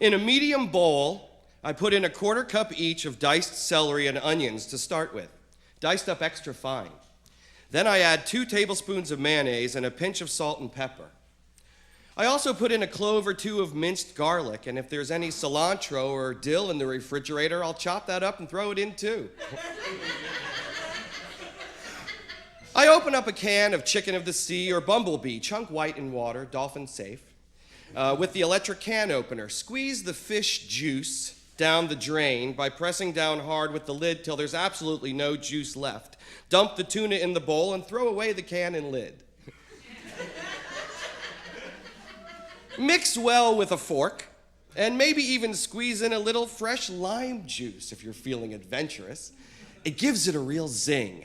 In a medium bowl, I put in a quarter cup each of diced celery and onions to start with, diced up extra fine. Then I add 2 tablespoons of mayonnaise and a pinch of salt and pepper. I also put in a clove or 2 of minced garlic, and if there's any cilantro or dill in the refrigerator, I'll chop that up and throw it in too. I open up a can of chicken of the sea or bumblebee, chunk white in water, dolphin safe, with the electric can opener. Squeeze the fish juice down the drain by pressing down hard with the lid till there's absolutely no juice left. Dump the tuna in the bowl and throw away the can and lid. Mix well with a fork, and maybe even squeeze in a little fresh lime juice if you're feeling adventurous. It gives it a real zing.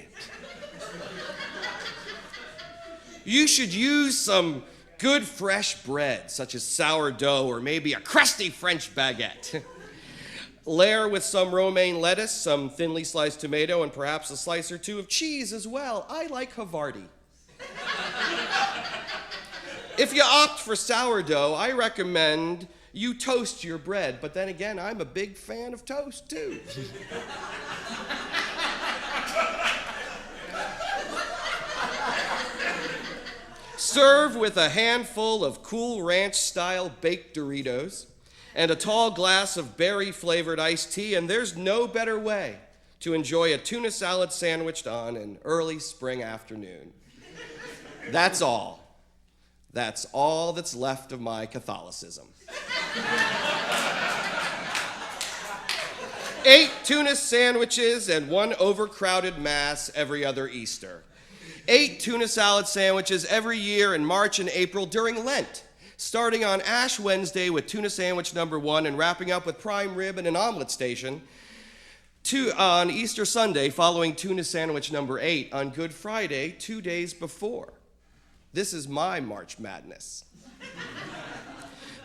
You should use some good fresh bread, such as sourdough or maybe a crusty French baguette. Layer with some romaine lettuce, some thinly sliced tomato, and perhaps a slice or 2 of cheese as well. I like Havarti. If you opt for sourdough, I recommend you toast your bread, but then again, I'm a big fan of toast too. Serve with a handful of Cool Ranch-style baked Doritos and a tall glass of berry-flavored iced tea, and there's no better way to enjoy a tuna salad sandwiched on an early spring afternoon. That's all. That's all that's left of my Catholicism. 8 tuna sandwiches and 1 overcrowded mass every other Easter. 8 tuna salad sandwiches every year in March and April during Lent, starting on Ash Wednesday with tuna sandwich number 1 and wrapping up with prime rib and an omelet station. On Easter Sunday, following tuna sandwich number 8 on Good Friday, 2 days before. This is my March Madness.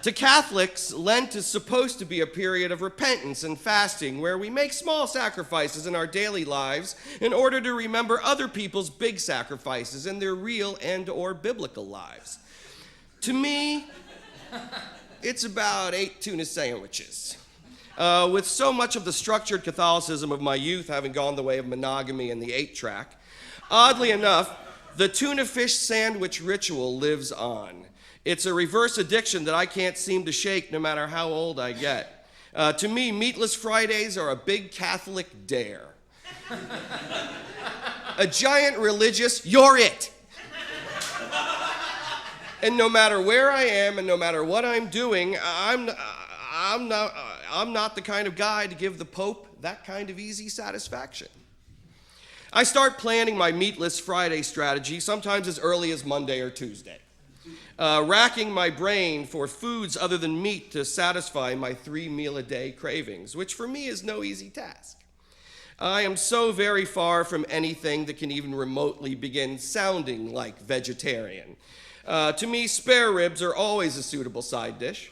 To Catholics, Lent is supposed to be a period of repentance and fasting where we make small sacrifices in our daily lives in order to remember other people's big sacrifices in their real and/or biblical lives. To me, it's about 8 tuna sandwiches. With so much of the structured Catholicism of my youth having gone the way of monogamy and the 8-track, oddly enough, the tuna fish sandwich ritual lives on. It's a reverse addiction that I can't seem to shake no matter how old I get. To me, Meatless Fridays are a big Catholic dare. A giant religious, you're it. And no matter where I am and no matter what I'm doing, I'm not the kind of guy to give the Pope that kind of easy satisfaction. I start planning my Meatless Friday strategy sometimes as early as Monday or Tuesday, racking my brain for foods other than meat to satisfy my 3-meal-a-day cravings, which for me is no easy task. I am so very far from anything that can even remotely begin sounding like vegetarian. To me, spare ribs are always a suitable side dish,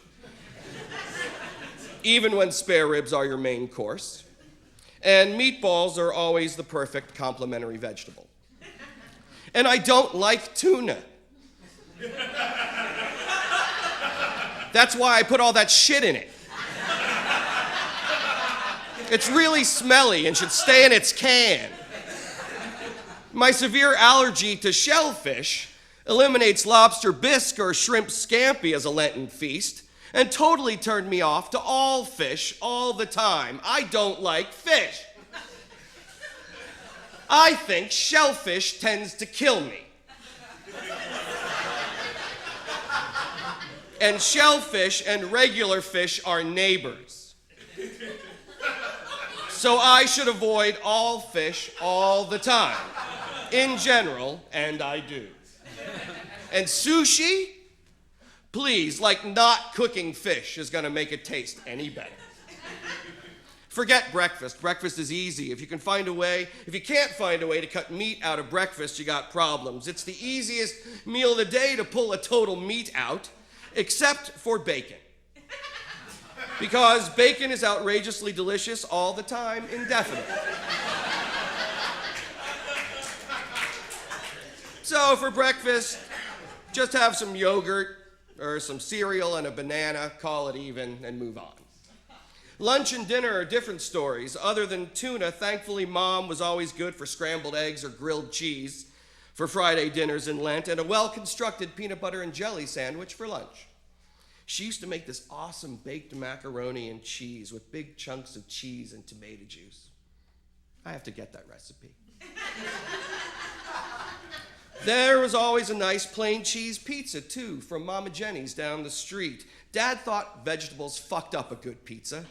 even when spare ribs are your main course. And meatballs are always the perfect complementary vegetable. And I don't like tuna. That's why I put all that shit in it. It's really smelly and should stay in its can. My severe allergy to shellfish eliminates lobster bisque or shrimp scampi as a Lenten feast, and totally turned me off to all fish all the time. I don't like fish. I think shellfish tends to kill me. And shellfish and regular fish are neighbors. So I should avoid all fish all the time, in general, and I do. And sushi? Please, like not cooking fish is gonna make it taste any better. Forget breakfast. Breakfast is easy. If you can't find a way to cut meat out of breakfast, you got problems. It's the easiest meal of the day to pull a total meat out, except for bacon. Because bacon is outrageously delicious all the time, indefinitely. So for breakfast, just have some yogurt, or some cereal and a banana, call it even, and move on. Lunch and dinner are different stories. Other than tuna, thankfully Mom was always good for scrambled eggs or grilled cheese for Friday dinners in Lent, and a well-constructed peanut butter and jelly sandwich for lunch. She used to make this awesome baked macaroni and cheese with big chunks of cheese and tomato juice. I have to get that recipe. There was always a nice plain cheese pizza, too, from Mama Jenny's down the street. Dad thought vegetables fucked up a good pizza,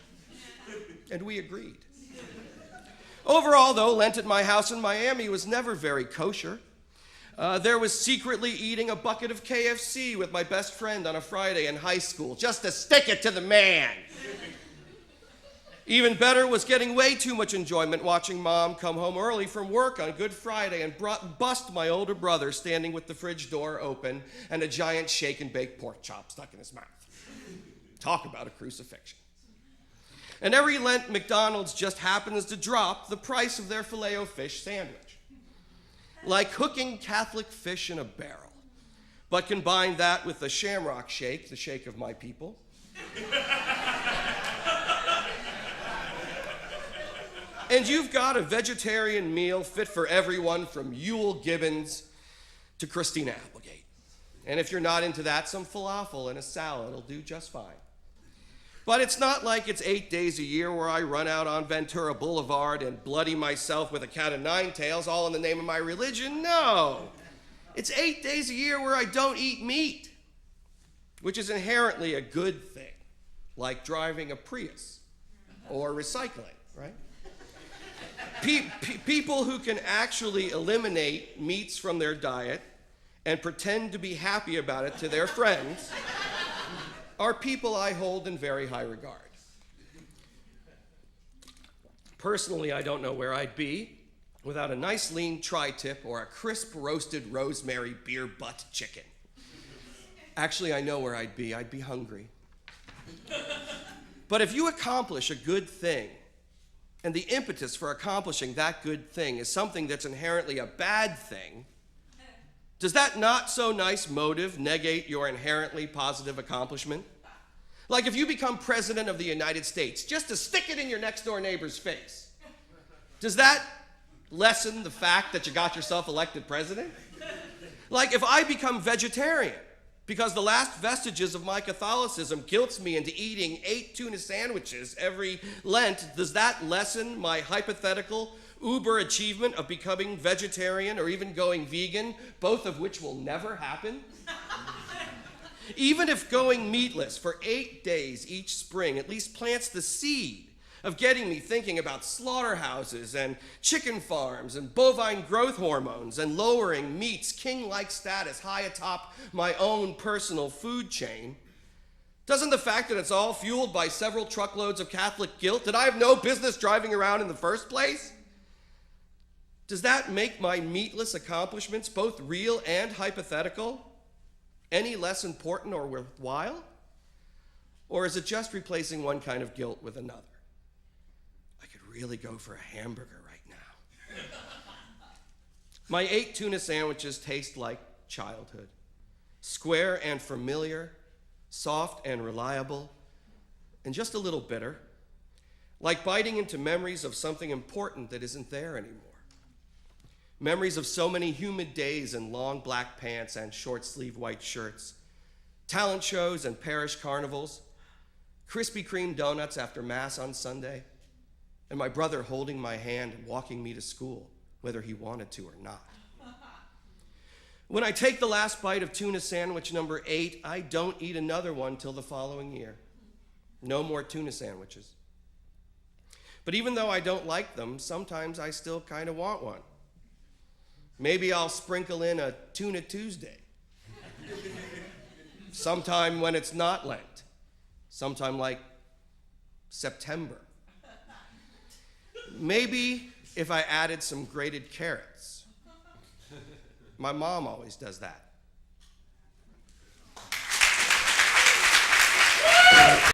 and we agreed. Overall, though, Lent at my house in Miami was never very kosher. There was secretly eating a bucket of KFC with my best friend on a Friday in high school, just to stick it to the man. Even better was getting way too much enjoyment watching Mom come home early from work on Good Friday and bust my older brother standing with the fridge door open and a giant shake and bake pork chop stuck in his mouth. Talk about a crucifixion. And every Lent, McDonald's just happens to drop the price of their Filet-O-Fish sandwich. Like hooking Catholic fish in a barrel. But combine that with the Shamrock Shake, the shake of my people. And you've got a vegetarian meal fit for everyone from Yule Gibbons to Christina Applegate. And if you're not into that, some falafel and a salad will do just fine. But it's not like it's 8 days a year where I run out on Ventura Boulevard and bloody myself with a cat of nine tails, all in the name of my religion. No. It's 8 days a year where I don't eat meat, which is inherently a good thing, like driving a Prius or recycling, right? People who can actually eliminate meats from their diet and pretend to be happy about it to their friends are people I hold in very high regard. Personally, I don't know where I'd be without a nice lean tri-tip or a crisp roasted rosemary beer butt chicken. Actually, I know where I'd be. I'd be hungry. But if you accomplish a good thing, and the impetus for accomplishing that good thing is something that's inherently a bad thing, does that not so nice motive negate your inherently positive accomplishment? Like if you become president of the United States, just to stick it in your next door neighbor's face, does that lessen the fact that you got yourself elected president? Like if I become vegetarian, because the last vestiges of my Catholicism guilts me into eating 8 tuna sandwiches every Lent, does that lessen my hypothetical uber achievement of becoming vegetarian or even going vegan, both of which will never happen? Even if going meatless for 8 days each spring at least plants the seed of getting me thinking about slaughterhouses and chicken farms and bovine growth hormones and lowering meat's king-like status high atop my own personal food chain, doesn't the fact that it's all fueled by several truckloads of Catholic guilt that I have no business driving around in the first place? Does that make my meatless accomplishments, both real and hypothetical, any less important or worthwhile? Or is it just replacing one kind of guilt with another? Really go for a hamburger right now. My 8 tuna sandwiches taste like childhood. Square and familiar, soft and reliable, and just a little bitter. Like biting into memories of something important that isn't there anymore. Memories of so many humid days in long black pants and short-sleeve white shirts. Talent shows and parish carnivals. Krispy Kreme donuts after Mass on Sunday. And my brother holding my hand and walking me to school, whether he wanted to or not. When I take the last bite of tuna sandwich number 8, I don't eat another one till the following year. No more tuna sandwiches. But even though I don't like them, sometimes I still kind of want one. Maybe I'll sprinkle in a Tuna Tuesday. Sometime when it's not Lent. Sometime like September. Maybe if I added some grated carrots. My mom always does that.